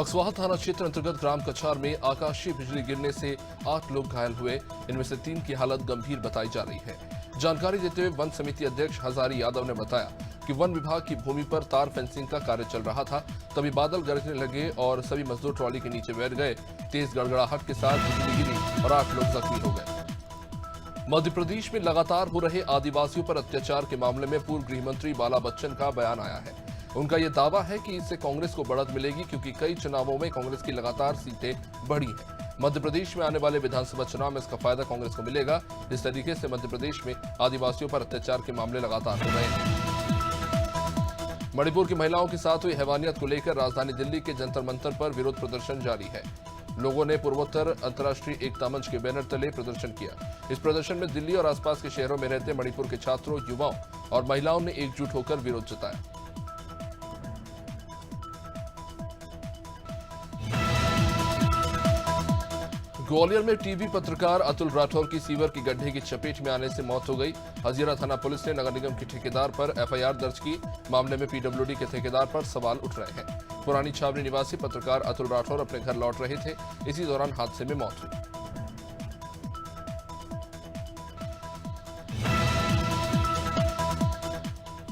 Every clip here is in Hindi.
बक्सवाहा थाना क्षेत्र अंतर्गत ग्राम कछार में आकाशीय बिजली गिरने से 8 लोग घायल हुए। इनमें से 3 की हालत गंभीर बताई जा रही है। जानकारी देते हुए वन समिति अध्यक्ष हजारी यादव ने बताया कि वन विभाग की भूमि पर तार फेंसिंग का कार्य चल रहा था, तभी बादल गरजने लगे और सभी मजदूर ट्रॉली के नीचे बैठ गए। तेज गड़गड़ाहट के साथ बिजली गिरी और 8 लोग जख्मी हो गए। मध्य प्रदेश में लगातार हो रहे आदिवासियों पर अत्याचार के मामले में पूर्व गृह मंत्री बाला बच्चन का बयान आया है। उनका यह दावा है कि इससे कांग्रेस को बढ़त मिलेगी, क्योंकि कई चुनावों में कांग्रेस की लगातार सीटें बढ़ी हैं। मध्य प्रदेश में आने वाले विधानसभा चुनाव में इसका फायदा कांग्रेस को मिलेगा। इस तरीके से मध्य प्रदेश में आदिवासियों पर अत्याचार के मामले लगातार हो रहे हैं। मणिपुर की महिलाओं के साथ हुई हैवानियत को लेकर राजधानी दिल्ली के जंतर मंतर पर विरोध प्रदर्शन जारी है। लोगों ने पूर्वोत्तर अंतर्राष्ट्रीय एकता मंच के बैनर तले प्रदर्शन किया। इस प्रदर्शन में दिल्ली और आसपास के शहरों में रहते मणिपुर के छात्रों, युवाओं और महिलाओं ने एकजुट होकर विरोध जताया। ग्वालियर में टीवी पत्रकार अतुल राठौर की सीवर की गड्ढे की चपेट में आने से मौत हो गई। हजीरा थाना पुलिस ने नगर निगम के ठेकेदार पर एफआईआर दर्ज की। मामले में पीडब्ल्यूडी के ठेकेदार पर सवाल उठ रहे हैं। पुरानी छावनी निवासी पत्रकार अतुल राठौर अपने घर लौट रहे थे। इसी दौरान हादसे में मौत हुई।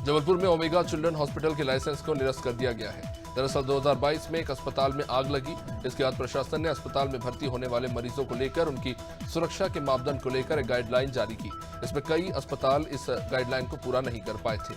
जबलपुर में ओमेगा चिल्ड्रन हॉस्पिटल के लाइसेंस को निरस्त कर दिया गया है। दरअसल 2022 में एक अस्पताल में आग लगी। इसके बाद प्रशासन ने अस्पताल में भर्ती होने वाले मरीजों को लेकर उनकी सुरक्षा के मापदंड को लेकर एक गाइडलाइन जारी की। इसमें कई अस्पताल इस गाइडलाइन को पूरा नहीं कर पाए थे।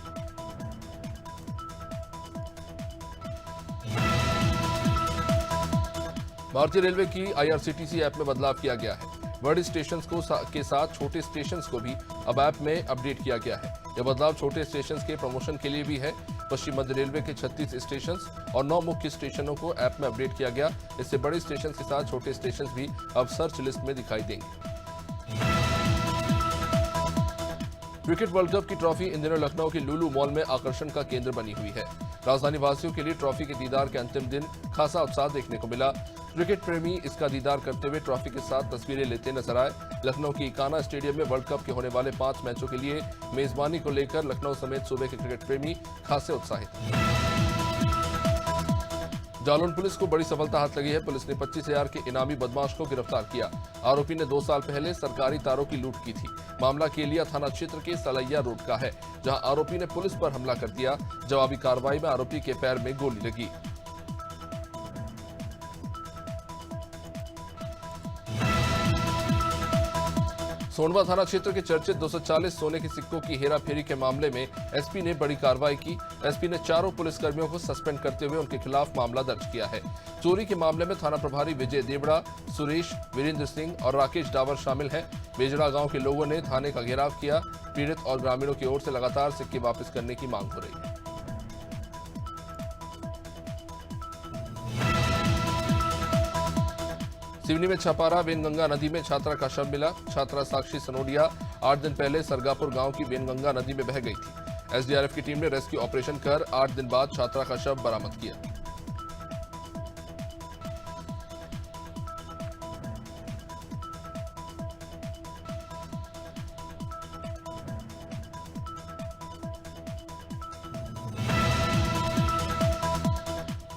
भारतीय रेलवे की आईआरसीटीसी ऐप में बदलाव किया गया है। बड़े स्टेशन के साथ छोटे स्टेशन को भी अब ऐप में अपडेट किया गया है। यह बदलाव छोटे स्टेशन के प्रमोशन के लिए भी है। पश्चिम मध्य रेलवे के 36 स्टेशन और 9 मुख्य स्टेशनों को ऐप में अपडेट किया गया। इससे बड़े स्टेशन के साथ छोटे स्टेशन भी अब सर्च लिस्ट में दिखाई देंगे। क्रिकेट वर्ल्ड कप की ट्रॉफी इन दिनों लखनऊ के लुलु मॉल में आकर्षण का केंद्र बनी हुई है। राजधानी वासियों के लिए ट्रॉफी के दीदार के अंतिम दिन खासा उत्साह देखने को मिला। क्रिकेट प्रेमी इसका दीदार करते हुए ट्रॉफी के साथ तस्वीरें लेते नजर आए। लखनऊ के इकाना स्टेडियम में वर्ल्ड कप के होने वाले 5 मैचों के लिए मेजबानी को लेकर लखनऊ समेत सूबे के क्रिकेट प्रेमी खासे उत्साहित हैं। जालौन पुलिस को बड़ी सफलता हाथ लगी है। पुलिस ने 25,000 के इनामी बदमाश को गिरफ्तार किया। आरोपी ने 2 साल पहले सरकारी तारों की लूट की थी। मामला केलिया थाना क्षेत्र के सलैया रोड का है, जहां आरोपी ने पुलिस पर हमला कर दिया। जवाबी कार्रवाई में आरोपी के पैर में गोली लगी। सोनवा थाना क्षेत्र के चर्चित 240 सोने के सिक्कों की हेराफेरी के मामले में एसपी ने बड़ी कार्रवाई की। एसपी ने 4 पुलिसकर्मियों को सस्पेंड करते हुए उनके खिलाफ मामला दर्ज किया है। चोरी के मामले में थाना प्रभारी विजय देवड़ा, सुरेश, वीरेंद्र सिंह और राकेश डावर शामिल हैं। बेजड़ा गांव के लोगों ने थाने का घेराव किया। पीड़ित और ग्रामीणों की ओर से लगातार सिक्के वापस करने की मांग हो रही है। सिवनी में छपारा वेनगंगा नदी में छात्रा का शव मिला। छात्रा साक्षी सनोडिया 8 दिन पहले सरगापुर गांव की वेनगंगा नदी में बह गई थी। एसडीआरएफ की टीम ने रेस्क्यू ऑपरेशन कर 8 दिन बाद छात्रा का शव बरामद किया।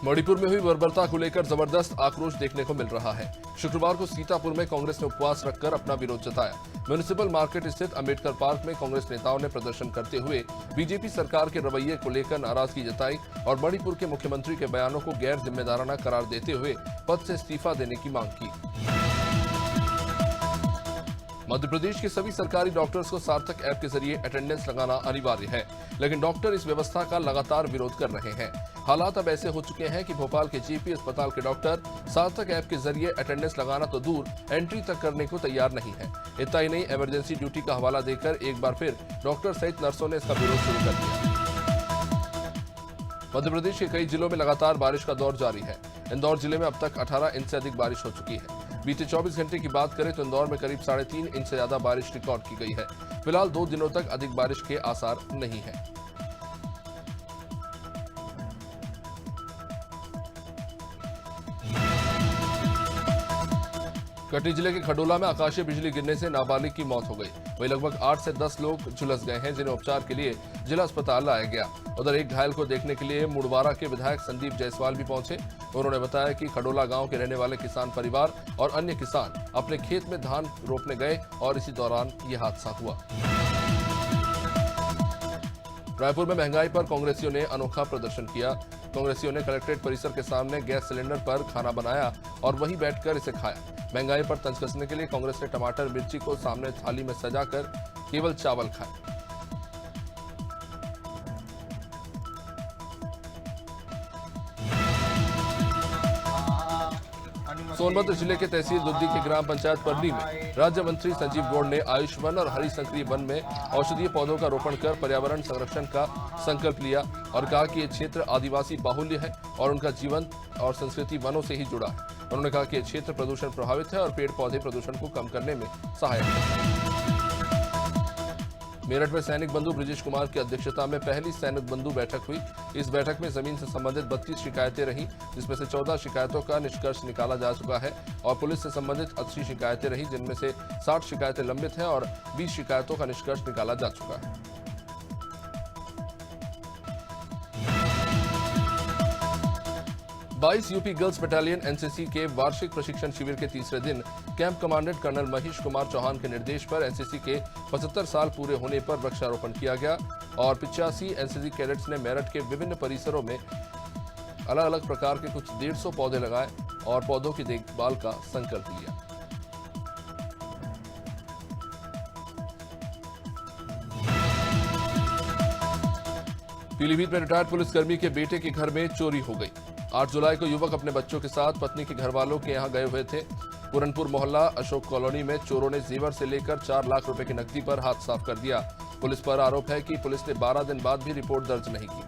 मणिपुर में हुई बर्बरता को लेकर जबरदस्त आक्रोश देखने को मिल रहा है। शुक्रवार को सीतापुर में कांग्रेस ने उपवास रखकर अपना विरोध जताया। म्युनिसिपल मार्केट स्थित अंबेडकर पार्क में कांग्रेस नेताओं ने प्रदर्शन करते हुए बीजेपी सरकार के रवैये को लेकर नाराजगी जताई और मणिपुर के मुख्यमंत्री के बयानों को गैर जिम्मेदाराना करार देते हुए पद से इस्तीफा देने की मांग की। मध्य प्रदेश के सभी सरकारी डॉक्टर्स को सार्थक ऐप के जरिए अटेंडेंस लगाना अनिवार्य है, लेकिन डॉक्टर इस व्यवस्था का लगातार विरोध कर रहे हैं। हालात अब ऐसे हो चुके हैं कि भोपाल के जेपी अस्पताल के डॉक्टर सार्थक ऐप के जरिए अटेंडेंस लगाना तो दूर, एंट्री तक करने को तैयार नहीं है। इतना ही नहीं, इमरजेंसी ड्यूटी का हवाला देकर एक बार फिर डॉक्टर सहित नर्सों ने इसका विरोध शुरू कर दिया। मध्य प्रदेश के कई जिलों में लगातार बारिश का दौर जारी है। इंदौर जिले में अब तक 18 इंच से अधिक बारिश हो चुकी है। बीते 24 घंटे की बात करें तो इंदौर में करीब 3.5 इंच से ज्यादा बारिश रिकॉर्ड की गई है। फिलहाल 2 दिनों तक अधिक बारिश के आसार नहीं है। कटनी जिले के खडोला में आकाशीय बिजली गिरने से नाबालिग की मौत हो गई। वहीं लगभग 8 से 10 लोग झुलस गए हैं, जिन्हें उपचार के लिए जिला अस्पताल लाया गया। उधर एक घायल को देखने के लिए मुड़वारा के विधायक संदीप जायसवाल भी पहुंचे। उन्होंने बताया कि खडोला गांव के रहने वाले किसान परिवार और अन्य किसान अपने खेत में धान रोपने गए और इसी दौरान यह हादसा हुआ। रायपुर में महंगाई पर कांग्रेसियों ने अनोखा प्रदर्शन किया। कांग्रेसियों ने कलेक्ट्रेट परिसर के सामने गैस सिलेंडर पर खाना बनाया और वहीं बैठकर इसे खाया। महंगाई पर तंज कसने के लिए कांग्रेस ने टमाटर मिर्ची को सामने थाली में सजाकर केवल चावल खाए। सोनभद्र जिले के तहसील दुद्दी के ग्राम पंचायत परली में राज्य मंत्री संजीव गौड़ ने आयुष वन और हरी संक्रिय वन में औषधीय पौधों का रोपण कर पर्यावरण संरक्षण का संकल्प लिया और कहा कि ये क्षेत्र आदिवासी बाहुल्य है और उनका जीवन और संस्कृति वनों से ही जुड़ा है। उन्होंने कहा कि ये क्षेत्र प्रदूषण प्रभावित है और पेड़ पौधे प्रदूषण को कम करने में सहायक है। मेरठ में सैनिक बंधु ब्रजेश कुमार की अध्यक्षता में पहली सैनिक बंधु बैठक हुई। इस बैठक में जमीन से संबंधित 32 शिकायतें रहीं, जिसमें से 14 शिकायतों का निष्कर्ष निकाला जा चुका है और पुलिस से संबंधित 80 शिकायतें रहीं, जिनमें से 60 शिकायतें लंबित हैं और 20 शिकायतों का निष्कर्ष निकाला जा चुका है। बाईस यूपी गर्ल्स बटालियन एनसीसी के वार्षिक प्रशिक्षण शिविर के तीसरे दिन camp commandant colonel Mahesh Kumar Chauhan के निर्देश पर एनसीसी के 75 साल पूरे होने पर वृक्षारोपण किया गया और 85 एनसीसी कैडेट्स ने मेरठ के विभिन्न परिसरों में अलग अलग प्रकार के कुछ 150 पौधे लगाए और पौधों की देखभाल का संकल्प लिया। पीलीभीत में रिटायर्ड पुलिसकर्मी के बेटे के घर में चोरी हो गई। 8 जुलाई को युवक अपने बच्चों के साथ पत्नी के घर वालों के यहां गए हुए थे। पूरनपुर मोहल्ला अशोक कॉलोनी में चोरों ने जेवर से लेकर 4 लाख रुपए की नकदी पर हाथ साफ कर दिया। पुलिस पर आरोप है कि पुलिस ने 12 दिन बाद भी रिपोर्ट दर्ज नहीं की।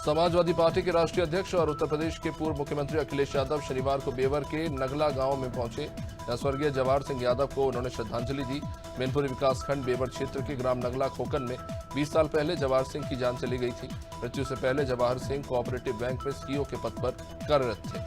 समाजवादी पार्टी के राष्ट्रीय अध्यक्ष और उत्तर प्रदेश के पूर्व मुख्यमंत्री अखिलेश यादव शनिवार को बेवर के नगला गांव में पहुंचे। यहां स्वर्गीय जवाहर सिंह यादव को उन्होंने श्रद्धांजलि दी। मैनपुरी विकासखंड बेवर क्षेत्र के ग्राम नगला खोकन में 20 साल पहले जवाहर सिंह की जान चली गई थी। मृत्यु से पहले जवाहर सिंह कोऑपरेटिव बैंक में सीईओ के पद पर कार्यरत थे।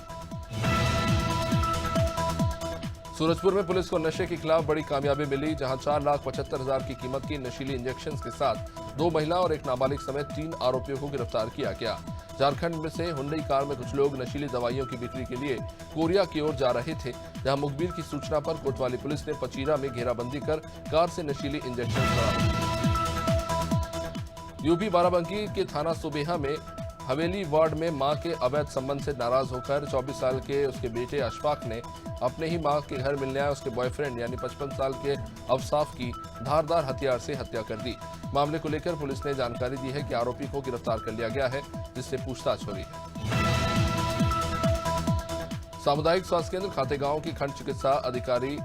सूरजपुर में पुलिस को नशे के खिलाफ बड़ी कामयाबी मिली, जहां 4,75,000 की कीमत की नशीली इंजेक्शन के साथ 2 महिला और एक नाबालिग समेत 3 आरोपियों को गिरफ्तार किया गया। झारखंड में से हुंडई कार में कुछ लोग नशीली दवाइयों की बिक्री के लिए कोरिया की ओर जा रहे थे, जहां मुखबिर की सूचना पर कोतवाली पुलिस ने पचीरा में घेराबंदी कर कार से नशीली इंजेक्शन बरामद किए। यूपी बाराबंकी के थाना सुबेहा में हवेली वार्ड में मां के अवैध संबंध से नाराज होकर 24 साल के उसके बेटे अशफाक ने अपने ही मां के घर मिलने आए उसके बॉयफ्रेंड यानी 55 साल के अवसाफ की धारदार हथियार से हत्या कर दी। मामले को लेकर पुलिस ने जानकारी दी है कि आरोपी को गिरफ्तार कर लिया गया है, जिससे पूछताछ हो रही है। सामुदायिक स्वास्थ्य केंद्र खातेगांव की खंड चिकित्सा अधिकारी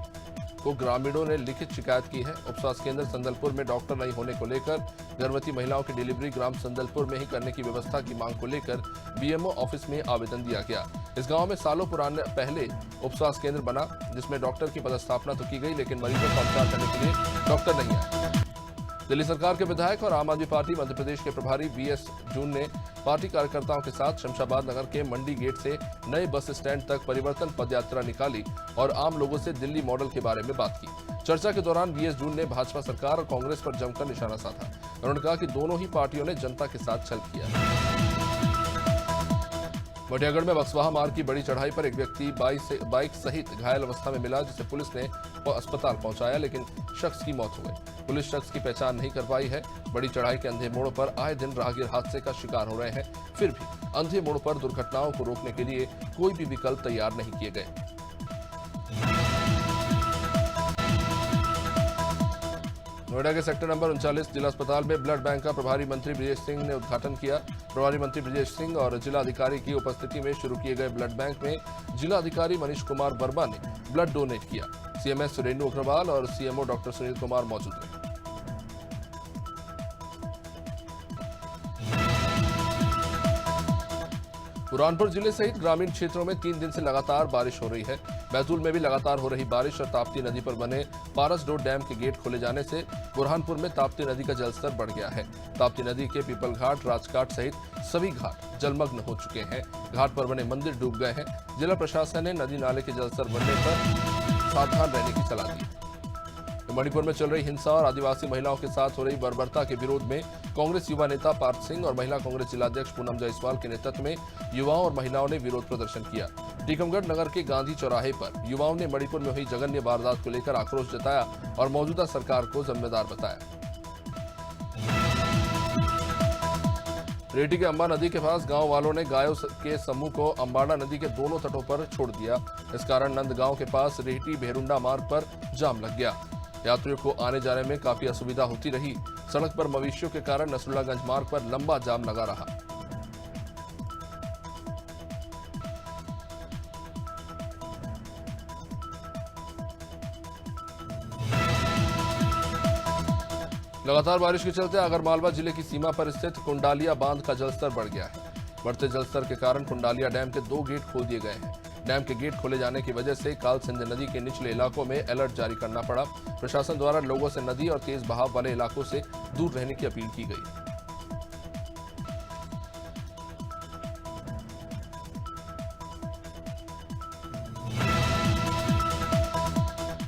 को ग्रामीणों ने लिखित शिकायत की है। उप स्वास्थ्य केंद्र संदलपुर में डॉक्टर नहीं होने को लेकर गर्भवती महिलाओं की डिलीवरी ग्राम संदलपुर में ही करने की व्यवस्था की मांग को लेकर बीएमओ ऑफिस में आवेदन दिया गया। इस गांव में सालों पुराने पहले उप स्वास्थ्य केंद्र बना, जिसमें डॉक्टर की पदस्थापना तो की गई, लेकिन मरीजों का उपचार करने के लिए डॉक्टर नहीं आए। दिल्ली सरकार के विधायक और आम आदमी पार्टी मध्य प्रदेश के प्रभारी बीएस जून ने पार्टी कार्यकर्ताओं के साथ शमशाबाद नगर के मंडी गेट से नए बस स्टैंड तक परिवर्तन पदयात्रा निकाली और आम लोगों से दिल्ली मॉडल के बारे में बात की। चर्चा के दौरान बीएस जून ने भाजपा सरकार और कांग्रेस पर जमकर निशाना साधा। उन्होंने कहा कि दोनों ही पार्टियों ने जनता के साथ छल किया। मटियागढ़ में बक्सवाहा मार्ग की बड़ी चढ़ाई पर एक व्यक्ति बाइक सहित घायल अवस्था में मिला, जिसे पुलिस ने अस्पताल पहुंचाया, लेकिन शख्स की मौत हो गई। पुलिस शख्स की पहचान नहीं कर पाई है। बड़ी चढ़ाई के अंधे मोड़ पर आए दिन राहगीर हादसे का शिकार हो रहे हैं, फिर भी अंधे मोड़ पर दुर्घटनाओं को रोकने के लिए कोई भी विकल्प तैयार नहीं किए गए। नोएडा के सेक्टर नंबर 39 जिला अस्पताल में ब्लड बैंक का प्रभारी मंत्री ब्रजेश सिंह ने उद्घाटन किया। प्रभारी मंत्री ब्रजेश सिंह और जिला अधिकारी की उपस्थिति में शुरू किए गए ब्लड बैंक में जिला अधिकारी मनीष कुमार वर्मा ने ब्लड डोनेट किया। सीएमएस रेणु अग्रवाल और सीएमओ डॉक्टर सुनील कुमार मौजूद रहे। बुरहानपुर जिले सहित ग्रामीण क्षेत्रों में 3 दिन से लगातार बारिश हो रही है। बैतूल में भी लगातार हो रही बारिश और ताप्ती नदी पर बने पारसडोर डैम के गेट खोले जाने से बुरहानपुर में ताप्ती नदी का जलस्तर बढ़ गया है। ताप्ती नदी के पीपल घाट, राजघाट सहित सभी घाट जलमग्न हो चुके हैं। घाट पर बने मंदिर डूब गए हैं। जिला प्रशासन ने नदी नाले के जलस्तर बढ़ने पर सावधान रहने की सलाह दी। मणिपुर में चल रही हिंसा और आदिवासी महिलाओं के साथ हो रही बर्बरता के विरोध में कांग्रेस युवा नेता पार्थ सिंह और महिला कांग्रेस जिलाध्यक्ष पूनम जायसवाल के नेतृत्व में युवाओं और महिलाओं ने विरोध प्रदर्शन किया। टीकमगढ़ नगर के गांधी चौराहे पर युवाओं ने मणिपुर में हुई जघन्य वारदात को लेकर आक्रोश जताया और मौजूदा सरकार को जिम्मेदार बताया। रेटी के अंबा नदी के पास गांव वालों ने गायों के समूह को अंबाड़ा नदी के दोनों तटों पर छोड़ दिया। इस कारण नंदगांव के पास रेहटी भेरुंडा मार्ग पर जाम लग गया। यात्रियों को आने जाने में काफी असुविधा होती रही। सड़क पर मवेशियों के कारण नसरुल्लागंज मार्ग पर लंबा जाम लगा रहा। लगातार बारिश के चलते आगरमालवा जिले की सीमा पर स्थित कुंडालिया बांध का जलस्तर बढ़ गया है। बढ़ते जलस्तर के कारण कुंडालिया डैम के 2 गेट खोल दिए गए हैं। डैम के गेट खोले जाने की वजह से कालसिंध नदी के निचले इलाकों में अलर्ट जारी करना पड़ा। प्रशासन द्वारा लोगों से नदी और तेज बहाव वाले इलाकों से दूर रहने की अपील की गई।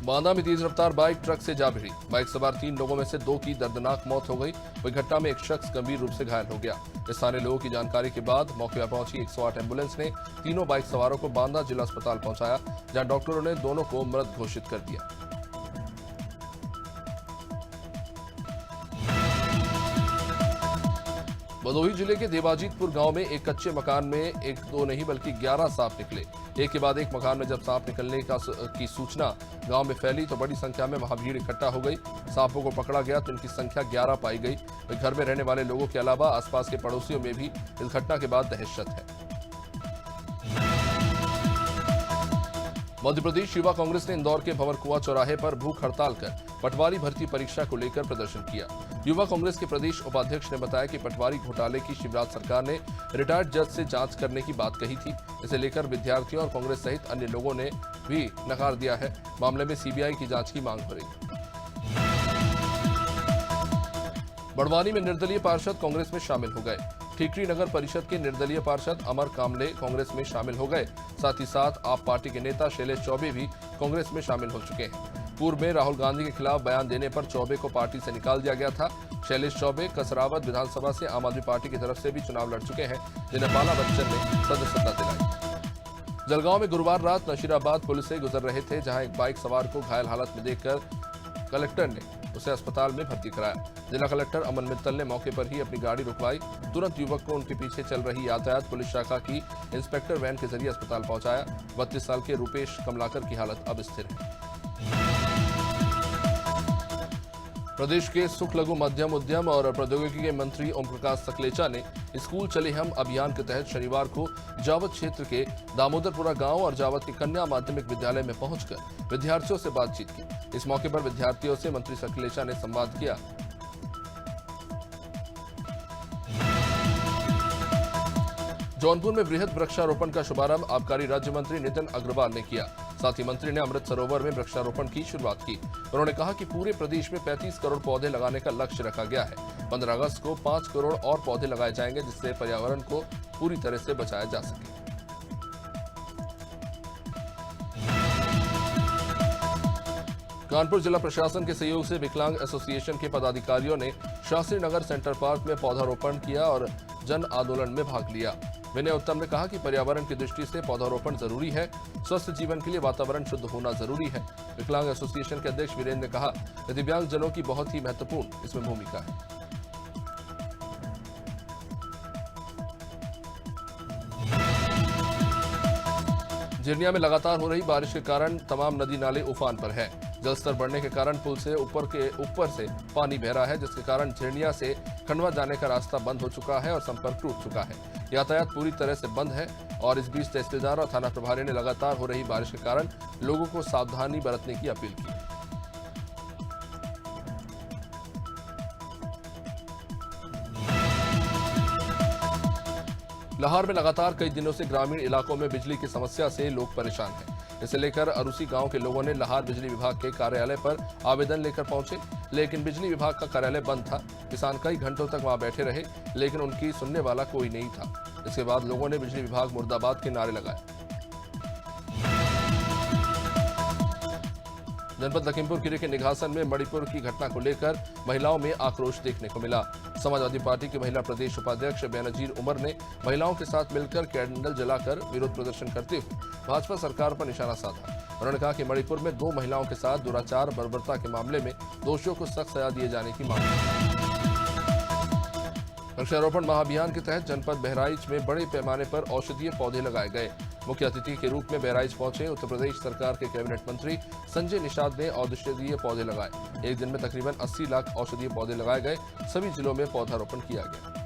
बांदा में तेज रफ्तार बाइक ट्रक से जा भिड़ी। बाइक सवार 3 लोगों में से 2 की दर्दनाक मौत हो गई। वही घटना में एक शख्स गंभीर रूप से घायल हो गया। स्थानीय लोगों की जानकारी के बाद मौके पर पहुंची 108 एम्बुलेंस ने तीनों बाइक सवारों को बांदा जिला अस्पताल पहुंचाया, जहां डॉक्टरों ने दोनों को मृत घोषित कर दिया। भदोही जिले के देवाजीतपुर गांव में एक कच्चे मकान में एक दो नहीं बल्कि 11 सांप निकले। एक के बाद एक मकान में जब सांप निकलने की सूचना गांव में फैली तो बड़ी संख्या में वहां भीड़ इकट्ठा हो गई। सांपों को पकड़ा गया तो इनकी संख्या 11 पाई गई। घर में रहने वाले लोगों के अलावा आसपास के पड़ोसियों में भी इस घटना के बाद दहशत है। मध्य प्रदेश युवा कांग्रेस ने इंदौर के भंवरकुआं चौराहे पर भूख हड़ताल कर पटवारी भर्ती परीक्षा को लेकर प्रदर्शन किया। युवा कांग्रेस के प्रदेश उपाध्यक्ष ने बताया कि पटवारी घोटाले की शिवराज सरकार ने रिटायर्ड जज से जांच करने की बात कही थी। इसे लेकर विद्यार्थियों और कांग्रेस सहित अन्य लोगों ने भी नकार दिया है। मामले में सीबीआई की जांच की मांग हो रही है। बड़वानी में निर्दलीय पार्षद कांग्रेस में शामिल हो गए। ठीकरी नगर परिषद के निर्दलीय पार्षद अमर कामले कांग्रेस में शामिल हो गए। साथ ही साथ आप पार्टी के नेता शैलेश चौबे भी कांग्रेस में शामिल हो चुके हैं। पूर्व में राहुल गांधी के खिलाफ बयान देने पर चौबे को पार्टी से निकाल दिया गया था। शैलेश चौबे कसरावत विधानसभा से आम आदमी पार्टी की तरफ से भी चुनाव लड़ चुके हैं, जिन्हें बाला बच्चन ने सदस्यता दिलाई। जलगांव में गुरुवार रात नशीराबाद पुल से गुजर रहे थे, जहां एक बाइक सवार को घायल हालत में देखकर कलेक्टर ने उसे अस्पताल में भर्ती कराया। जिला कलेक्टर अमन मित्तल ने मौके पर ही अपनी गाड़ी रुकवाई। तुरंत युवक को उनके पीछे चल रही यातायात पुलिस शाखा की इंस्पेक्टर वैन के जरिए अस्पताल पहुंचाया। 32 साल के रूपेश कमलाकर की हालत अब स्थिर है। प्रदेश के सूक्ष्म लघु मध्यम उद्यम और प्रौद्योगिकी के मंत्री ओम प्रकाश सकलेचा ने स्कूल चले हम अभियान के तहत शनिवार को जावत क्षेत्र के दामोदरपुरा गांव और जावत के कन्या माध्यमिक विद्यालय में पहुंचकर विद्यार्थियों से बातचीत की। इस मौके पर विद्यार्थियों से मंत्री सकलेचा ने संवाद किया। जौनपुर में वृहद वृक्षारोपण का शुभारंभ आबकारी राज्य मंत्री नितिन अग्रवाल ने किया। साथ ही मंत्री ने अमृत सरोवर में वृक्षारोपण की शुरुआत की। उन्होंने कहा कि पूरे प्रदेश में 35 करोड़ पौधे लगाने का लक्ष्य रखा गया है। 15 अगस्त को 5 करोड़ और पौधे लगाए जाएंगे, जिससे पर्यावरण को पूरी तरह से बचाया जा सके। कानपुर जिला प्रशासन के सहयोग से विकलांग एसोसिएशन के पदाधिकारियों ने शास्त्री नगर सेंटर पार्क में पौधारोपण किया और जन आंदोलन में भाग लिया। विनय उत्तम ने कहा कि पर्यावरण की दृष्टि से पौधारोपण जरूरी है। स्वस्थ जीवन के लिए वातावरण शुद्ध होना जरूरी है। विकलांग एसोसिएशन के अध्यक्ष वीरेंद्र ने कहा कि दिव्यांग जनों की बहुत ही महत्वपूर्ण इसमें भूमिका है। झिरनिया में लगातार हो रही बारिश के कारण तमाम नदी नाले उफान पर है। जलस्तर बढ़ने के कारण पुल से ऊपर से पानी बह रहा है, जिसके कारण झिरनिया से खंडवा जाने का रास्ता बंद हो चुका है और संपर्क टूट चुका है। यातायात पूरी तरह से बंद है और इस बीच तहसीलदार और थाना प्रभारी ने लगातार हो रही बारिश के कारण लोगों को सावधानी बरतने की अपील की। लाहौर में लगातार कई दिनों से ग्रामीण इलाकों में बिजली की समस्या से लोग परेशान हैं। इसे लेकर अरूसी गांव के लोगों ने लाहौर बिजली विभाग के कार्यालय पर आवेदन लेकर पहुंचे, लेकिन बिजली विभाग का कार्यालय बंद था। किसान कई घंटों तक वहां बैठे रहे, लेकिन उनकी सुनने वाला कोई नहीं था। इसके बाद लोगों ने बिजली विभाग मुर्दाबाद के नारे लगाए। जनपद लखीमपुर खीरी के निघासन में मणिपुर की घटना को लेकर महिलाओं में आक्रोश देखने को मिला। समाजवादी पार्टी की महिला प्रदेश उपाध्यक्ष बेनजीर उमर ने महिलाओं के साथ मिलकर कैंडल जलाकर विरोध प्रदर्शन करते हुए भाजपा सरकार पर निशाना साधा। उन्होंने कहा कि मणिपुर में 2 महिलाओं के साथ दुराचार बर्बरता के मामले में दोषियों को सख्त सजा दिए जाने की मांग की। वृक्षारोपण महाअभियान के तहत जनपद बहराइच में बड़े पैमाने पर औषधीय पौधे लगाए गए। मुख्य अतिथि के रूप में बहराइच पहुंचे उत्तर प्रदेश सरकार के कैबिनेट मंत्री संजय निषाद ने औषधीय पौधे लगाए। एक दिन में तकरीबन 80 लाख औषधीय पौधे लगाए गए। सभी जिलों में पौधारोपण किया गया।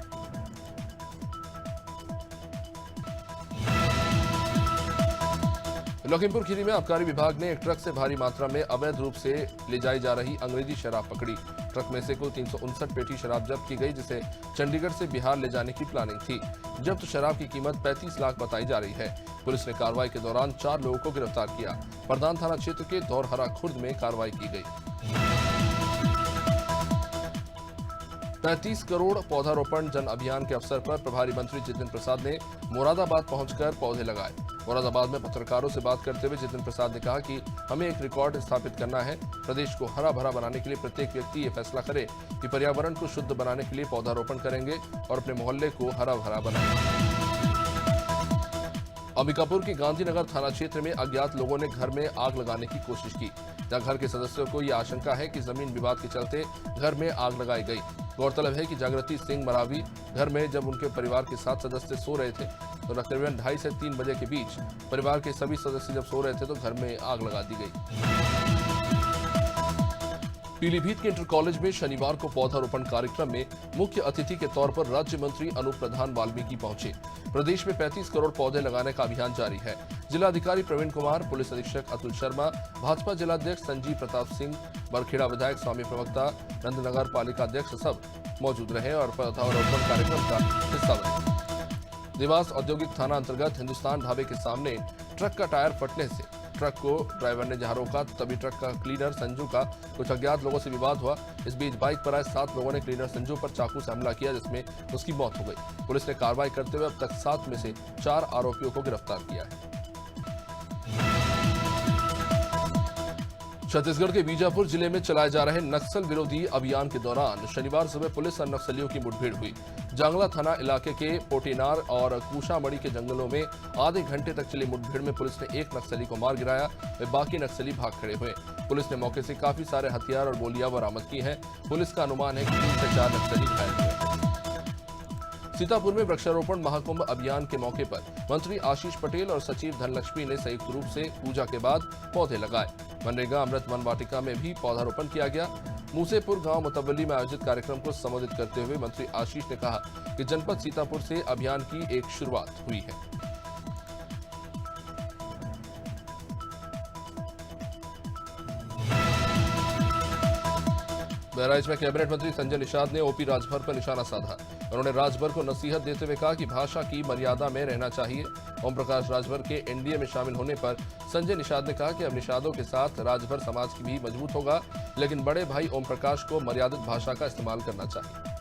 लखीमपुर खीरी में आबकारी विभाग ने एक ट्रक से भारी मात्रा में अवैध रूप से ले जाई जा रही अंग्रेजी शराब पकड़ी। ट्रक में से कुल 359 पेटी शराब जब्त की गई, जिसे चंडीगढ़ से बिहार ले जाने की प्लानिंग थी। जब्त शराब की कीमत 35 लाख बताई जा रही है। पुलिस ने कार्रवाई के दौरान 4 लोगों को गिरफ्तार किया। प्रधान थाना क्षेत्र के दौरहरा खुर्द में कार्रवाई की गई। 35 करोड़ पौधारोपण जन अभियान के अवसर पर प्रभारी मंत्री जितेंद्र प्रसाद ने मुरादाबाद पहुंचकर पौधे लगाए। मुरादाबाद में पत्रकारों से बात करते हुए जितेंद्र प्रसाद ने कहा कि हमें एक रिकॉर्ड स्थापित करना है। प्रदेश को हरा भरा बनाने के लिए प्रत्येक व्यक्ति ये फैसला करे कि पर्यावरण को शुद्ध बनाने के लिए पौधारोपण करेंगे और अपने मोहल्ले को हरा भरा बनाएंगे। अंबिकापुर के गांधीनगर थाना क्षेत्र में अज्ञात लोगों ने घर में आग लगाने की कोशिश की। जहां घर के सदस्यों को यह आशंका है कि जमीन विवाद के चलते घर में आग लगाई गई। गौरतलब है कि जागृति सिंह मरावी घर में जब उनके परिवार के 7 सदस्य सो रहे थे तो तकरीबन 2:30 से 3 बजे के बीच परिवार के सभी सदस्य जब सो रहे थे तो घर में आग लगा दी गई। पीलीभीत के इंटर कॉलेज में शनिवार को पौधारोपण कार्यक्रम में मुख्य अतिथि के तौर पर राज्य मंत्री अनूप प्रधान वाल्मीकि पहुंचे। प्रदेश में 35 करोड़ पौधे लगाने का अभियान जारी है। जिलाधिकारी प्रवीण कुमार, पुलिस अधीक्षक अतुल शर्मा, भाजपा जिलाध्यक्ष संजीव प्रताप सिंह, बरखेड़ा विधायक स्वामी प्रवक्ता, नंदनगर पालिका अध्यक्ष सब मौजूद रहे और पौधारोपण कार्यक्रम का हिस्सा बने। देवास औद्योगिक थाना अंतर्गत हिंदुस्तान ढाबे के सामने ट्रक का टायर फटने से ट्रक को ड्राइवर ने जहां रोका तभी ट्रक का क्लीनर संजू का कुछ अज्ञात लोगों से विवाद हुआ। इस बीच बाइक पर आए 7 लोगों ने क्लीनर संजू पर चाकू से हमला किया, जिसमें उसकी मौत हो गई। पुलिस ने कार्रवाई करते हुए अब तक 7 में से 4 आरोपियों को गिरफ्तार किया है। छत्तीसगढ़ के बीजापुर जिले में चलाए जा रहे नक्सल विरोधी अभियान के दौरान शनिवार सुबह पुलिस और नक्सलियों की मुठभेड़ हुई। जांगला थाना इलाके के पोटेनार और कूशामड़ी के जंगलों में आधे घंटे तक चली मुठभेड़ में पुलिस ने एक नक्सली को मार गिराया। वे बाकी नक्सली भाग खड़े हुए। पुलिस ने मौके से काफी सारे हथियार और गोलियां बरामद की हैं। पुलिस का अनुमान है कि 3 से 4 नक्सली घायल हुए। सीतापुर में वृक्षारोपण महाकुंभ अभियान के मौके पर मंत्री आशीष पटेल और सचिव धनलक्ष्मी ने संयुक्त रूप से पूजा के बाद पौधे लगाए। मनरेगा अमृत वन वाटिका में भी पौधारोपण किया गया। मूसेपुर गांव मुतवली में आयोजित कार्यक्रम को संबोधित करते हुए मंत्री आशीष ने कहा कि जनपद सीतापुर से अभियान की एक शुरुआत हुई है। बहराइच में कैबिनेट मंत्री संजय निषाद ने ओपी राजभर पर निशाना साधा। उन्होंने राजभर को नसीहत देते हुए कहा कि भाषा की मर्यादा में रहना चाहिए। ओम प्रकाश राजभर के एनडीए में शामिल होने पर संजय निषाद ने कहा कि अब निषादों के साथ राजभर समाज की भी मजबूत होगा, लेकिन बड़े भाई ओम प्रकाश को मर्यादित भाषा का इस्तेमाल करना चाहिए।